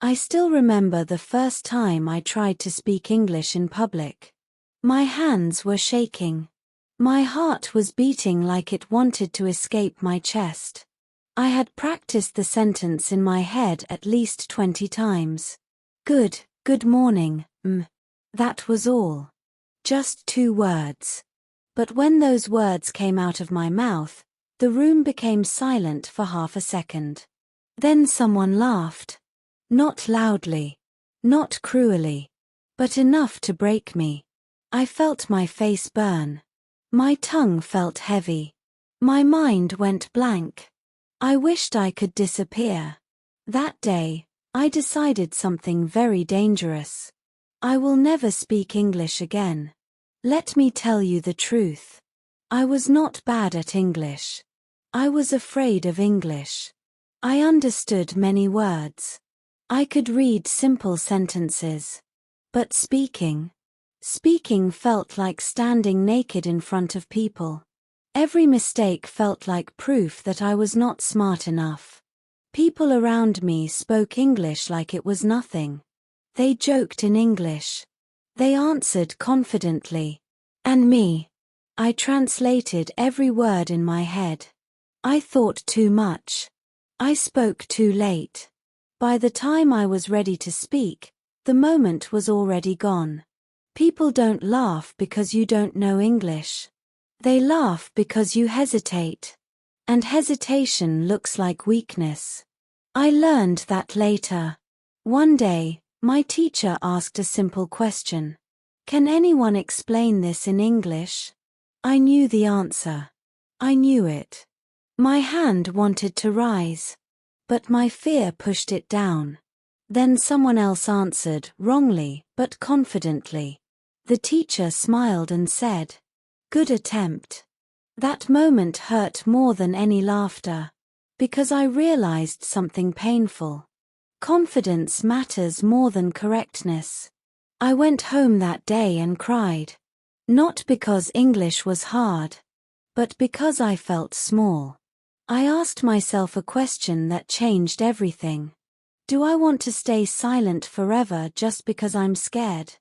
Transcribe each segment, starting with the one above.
I still remember the first time I tried to speak English in public. My hands were shaking. My heart was beating like it wanted to escape my chest. I had practiced the sentence in my head at least 20 times. Good morning, That was all. Just 2 words. But when those words came out of my mouth, the room became silent for half a second. Then someone laughed. Not loudly. Not cruelly. But enough to break me. I felt my face burn. My tongue felt heavy. My mind went blank. I wished I could disappear. That day, I decided something very dangerous. I will never speak English again. Let me tell you the truth. I was not bad at English. I was afraid of English. I understood many words. I could read simple sentences. But speaking felt like standing naked in front of people. Every mistake felt like proof that I was not smart enough. People around me spoke English like it was nothing. They joked in English. They answered confidently. And me. I translated every word in my head. I thought too much. I spoke too late. By the time I was ready to speak, the moment was already gone. People don't laugh because you don't know English. They laugh because you hesitate. And hesitation looks like weakness. I learned that later. One day, my teacher asked a simple question. Can anyone explain this in English? I knew the answer. I knew it. My hand wanted to rise. But my fear pushed it down. Then someone else answered, wrongly, but confidently. The teacher smiled and said, "Good attempt." That moment hurt more than any laughter. Because I realized something painful. Confidence matters more than correctness. I went home that day and cried. Not because English was hard. But because I felt small. I asked myself a question that changed everything. Do I want to stay silent forever just because I'm scared?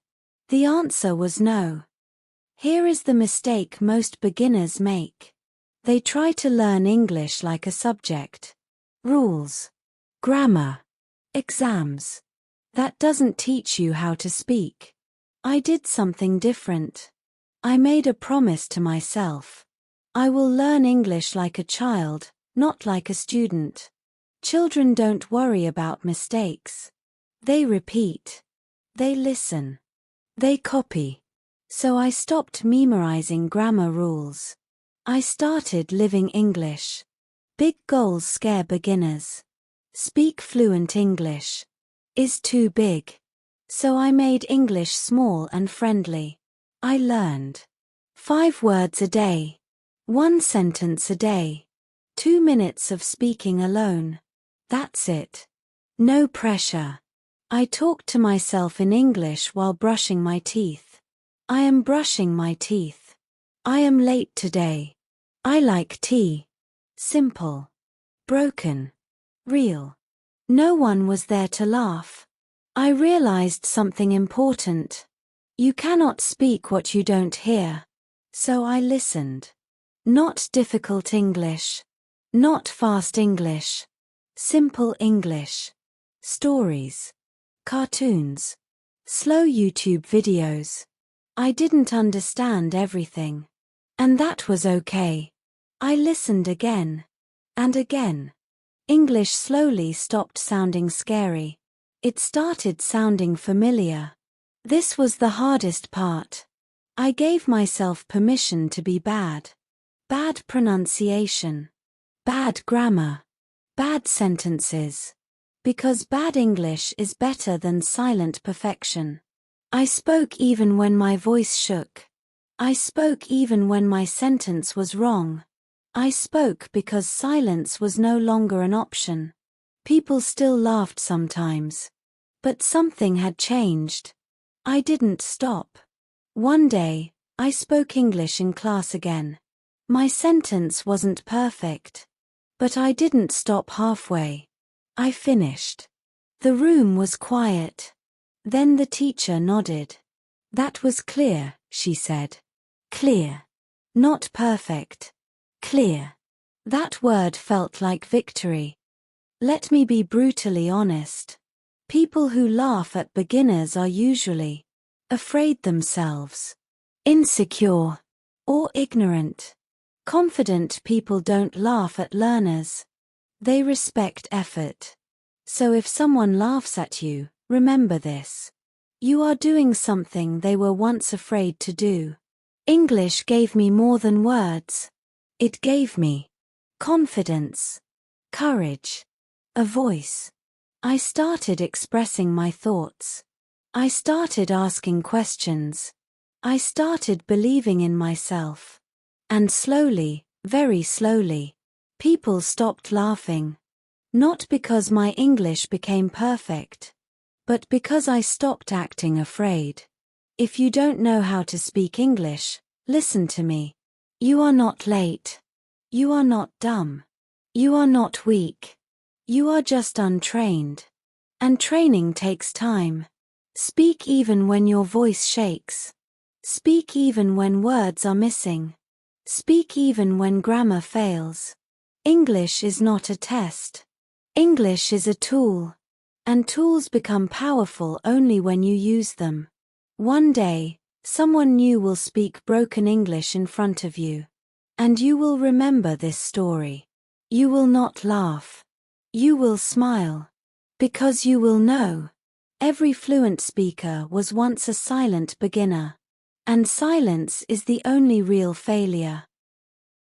The answer was no. Here is the mistake most beginners make. They try to learn English like a subject. Rules. Grammar. Exams. That doesn't teach you how to speak. I did something different. I made a promise to myself. I will learn English like a child, not like a student. Children don't worry about mistakes. They repeat. They listen. They copy. So I stopped memorizing grammar rules. I started living English. Big goals scare beginners. Speak fluent English. Is too big. So I made English small and friendly. I learned 5 words a day. 1 sentence a day. 2 minutes of speaking alone. That's it. No pressure. I talked to myself in English while brushing my teeth. I am brushing my teeth. I am late today. I like tea. Simple. Broken. Real. No one was there to laugh. I realized something important. You cannot speak what you don't hear. So I listened. Not difficult English. Not fast English. Simple English. Stories. Cartoons. Slow YouTube videos. I didn't understand everything. And that was okay. I listened again. And again. English slowly stopped sounding scary. It started sounding familiar. This was the hardest part. I gave myself permission to be bad. Bad pronunciation. Bad grammar. Bad sentences. Because bad English is better than silent perfection. I spoke even when my voice shook. I spoke even when my sentence was wrong. I spoke because silence was no longer an option. People still laughed sometimes. But something had changed. I didn't stop. One day, I spoke English in class again. My sentence wasn't perfect. But I didn't stop halfway. I finished. The room was quiet. Then the teacher nodded. That was clear, she said. Clear. Not perfect. Clear. That word felt like victory. Let me be brutally honest. People who laugh at beginners are usually afraid themselves, insecure, or ignorant. Confident people don't laugh at learners. They respect effort. So if someone laughs at you, remember this. You are doing something they were once afraid to do. English gave me more than words. It gave me confidence, courage, a voice. I started expressing my thoughts. I started asking questions. I started believing in myself. And slowly, very slowly, people stopped laughing. Not because my English became perfect, but because I stopped acting afraid. If you don't know how to speak English, listen to me. You are not late. You are not dumb. You are not weak. You are just untrained. And training takes time. Speak even when your voice shakes. Speak even when words are missing. Speak even when grammar fails. English is not a test. English is a tool. And tools become powerful only when you use them. One day, someone new will speak broken English in front of you. And you will remember this story. You will not laugh. You will smile. Because you will know. Every fluent speaker was once a silent beginner. And silence is the only real failure.